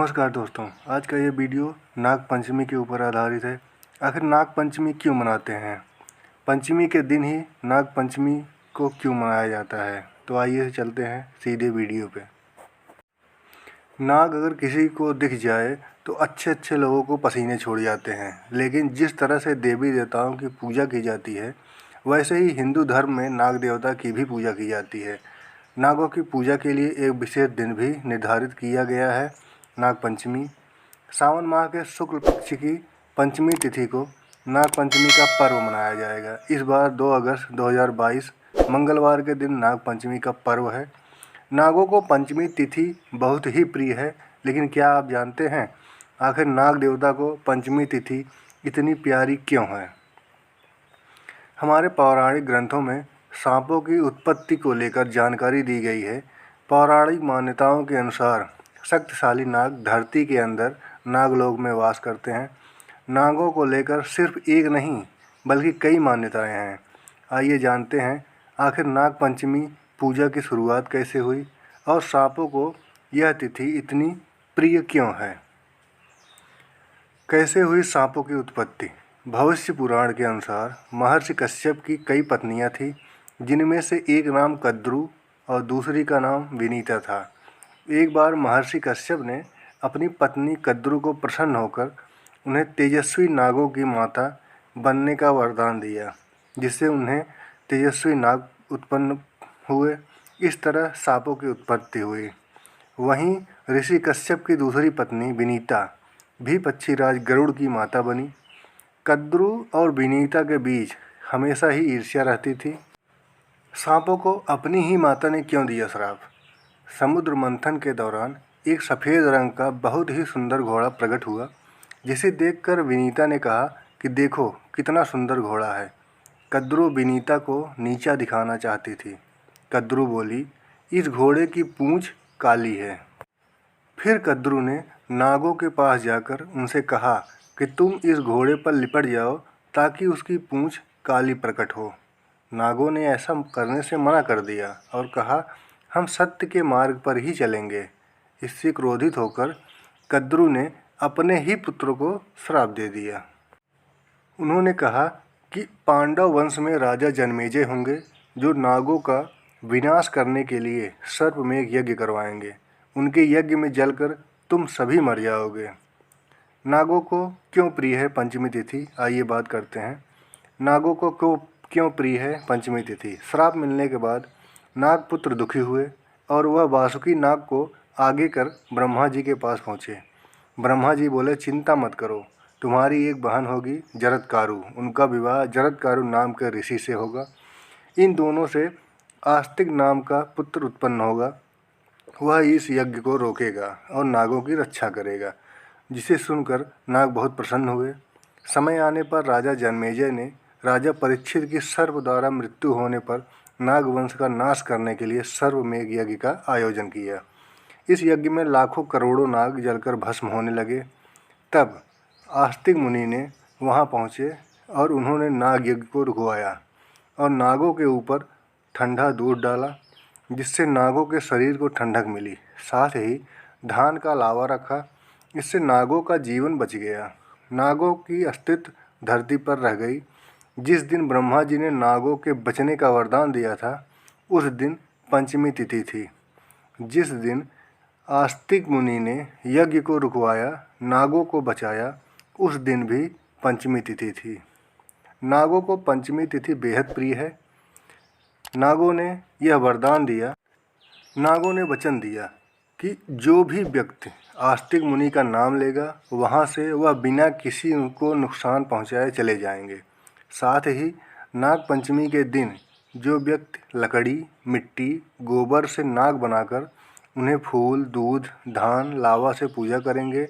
नमस्कार दोस्तों, आज का ये वीडियो नाग पंचमी के ऊपर आधारित है। आखिर नाग पंचमी क्यों मनाते हैं? पंचमी के दिन ही नाग पंचमी को क्यों मनाया जाता है? तो आइए चलते हैं सीधे वीडियो पे। नाग अगर किसी को दिख जाए तो अच्छे अच्छे लोगों को पसीने छोड़ जाते हैं, लेकिन जिस तरह से देवी देवताओं की पूजा की जाती है वैसे ही हिंदू धर्म में नाग देवता की भी पूजा की जाती है। नागों की पूजा के लिए एक विशेष दिन भी निर्धारित किया गया है, नाग पंचमी। सावन माह के शुक्ल पक्ष की पंचमी तिथि को नाग पंचमी का पर्व मनाया जाएगा। इस बार 2 अगस्त 2022 मंगलवार के दिन नाग पंचमी का पर्व है। नागों को पंचमी तिथि बहुत ही प्रिय है, लेकिन क्या आप जानते हैं आखिर नाग देवता को पंचमी तिथि इतनी प्यारी क्यों है? हमारे पौराणिक ग्रंथों में सांपों की उत्पत्ति को लेकर जानकारी दी गई है। पौराणिक मान्यताओं के अनुसार शक्तिशाली नाग धरती के अंदर नागलोक में वास करते हैं। नागों को लेकर सिर्फ एक नहीं बल्कि कई मान्यताएं हैं। आइए जानते हैं आखिर नाग पंचमी पूजा की शुरुआत कैसे हुई और सांपों को यह तिथि इतनी प्रिय क्यों है। कैसे हुई सांपों की उत्पत्ति? भविष्य पुराण के अनुसार महर्षि कश्यप की कई पत्नियां थीं, जिनमें से एक नाम कद्रू और दूसरी का नाम विनीता था। एक बार महर्षि कश्यप ने अपनी पत्नी कद्रू को प्रसन्न होकर उन्हें तेजस्वी नागों की माता बनने का वरदान दिया, जिससे उन्हें तेजस्वी नाग उत्पन्न हुए। इस तरह सांपों की उत्पत्ति हुई। वहीं ऋषि कश्यप की दूसरी पत्नी विनीता भी पक्षीराज गरुड़ की माता बनी। कद्रू और विनीता के बीच हमेशा ही ईर्ष्या रहती थी। सांपों को अपनी ही माता ने क्यों दिया श्राप? समुद्र मंथन के दौरान एक सफ़ेद रंग का बहुत ही सुंदर घोड़ा प्रकट हुआ, जिसे देखकर विनीता ने कहा कि देखो कितना सुंदर घोड़ा है। कद्रू विनीता को नीचा दिखाना चाहती थी। कद्रू बोली, इस घोड़े की पूंछ काली है। फिर कद्रू ने नागों के पास जाकर उनसे कहा कि तुम इस घोड़े पर लिपट जाओ ताकि उसकी पूंछ काली प्रकट हो। नागों ने ऐसा करने से मना कर दिया और कहा, हम सत्य के मार्ग पर ही चलेंगे। इससे क्रोधित होकर कद्रू ने अपने ही पुत्र को श्राप दे दिया। उन्होंने कहा कि पांडव वंश में राजा जन्मेजय होंगे, जो नागों का विनाश करने के लिए सर्पमेघ यज्ञ करवाएंगे। उनके यज्ञ में जलकर तुम सभी मर जाओगे। नागों को क्यों प्रिय है पंचमी तिथि? आइए बात करते हैं। नागों को क्यों प्रिय है पंचमी तिथि? श्राप मिलने के बाद नागपुत्र दुखी हुए और वह वासुकी नाग को आगे कर ब्रह्मा जी के पास पहुँचे। ब्रह्मा जी बोले, चिंता मत करो, तुम्हारी एक बहन होगी जरत्कारु। उनका विवाह जरत्कारु नाम के ऋषि से होगा। इन दोनों से आस्तिक नाम का पुत्र उत्पन्न होगा। वह इस यज्ञ को रोकेगा और नागों की रक्षा करेगा। जिसे सुनकर नाग बहुत प्रसन्न हुए। समय आने पर राजा जन्मेजय ने राजा परीक्षित की सर्प द्वारा मृत्यु होने पर नागवंश का नाश करने के लिए सर्वमेघ यज्ञ का आयोजन किया। इस यज्ञ में लाखों करोड़ों नाग जलकर भस्म होने लगे। तब आस्तिक मुनि ने वहां पहुंचे और उन्होंने नाग यज्ञ को रुकवाया और नागों के ऊपर ठंडा दूध डाला, जिससे नागों के शरीर को ठंडक मिली। साथ ही धान का लावा रखा, इससे नागों का जीवन बच गया। नागों की अस्तित्व धरती पर रह गई। जिस दिन ब्रह्मा जी ने नागों के बचने का वरदान दिया था, उस दिन पंचमी तिथि थी। जिस दिन आस्तिक मुनि ने यज्ञ को रुकवाया, नागों को बचाया, उस दिन भी पंचमी तिथि थी। नागों को पंचमी तिथि बेहद प्रिय है। नागों ने यह वरदान दिया, नागों ने वचन दिया कि जो भी व्यक्ति आस्तिक मुनि का नाम लेगा, वहाँ से वह बिना किसी को नुकसान पहुँचाए चले जाएंगे। साथ ही नाग पंचमी के दिन जो व्यक्ति लकड़ी, मिट्टी, गोबर से नाग बनाकर उन्हें फूल, दूध, धान, लावा से पूजा करेंगे,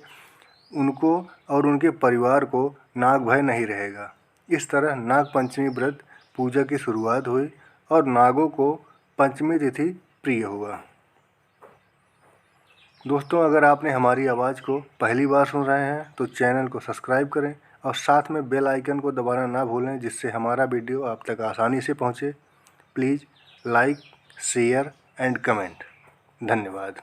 उनको और उनके परिवार को नाग भय नहीं रहेगा। इस तरह नाग पंचमी व्रत पूजा की शुरुआत हुई और नागों को पंचमी तिथि प्रिय हुआ। दोस्तों, अगर आपने हमारी आवाज़ को पहली बार सुन रहे हैं तो चैनल को सब्सक्राइब करें और साथ में बेल आइकन को दबाना ना भूलें, जिससे हमारा वीडियो आप तक आसानी से पहुंचे। Please like, share and comment. धन्यवाद।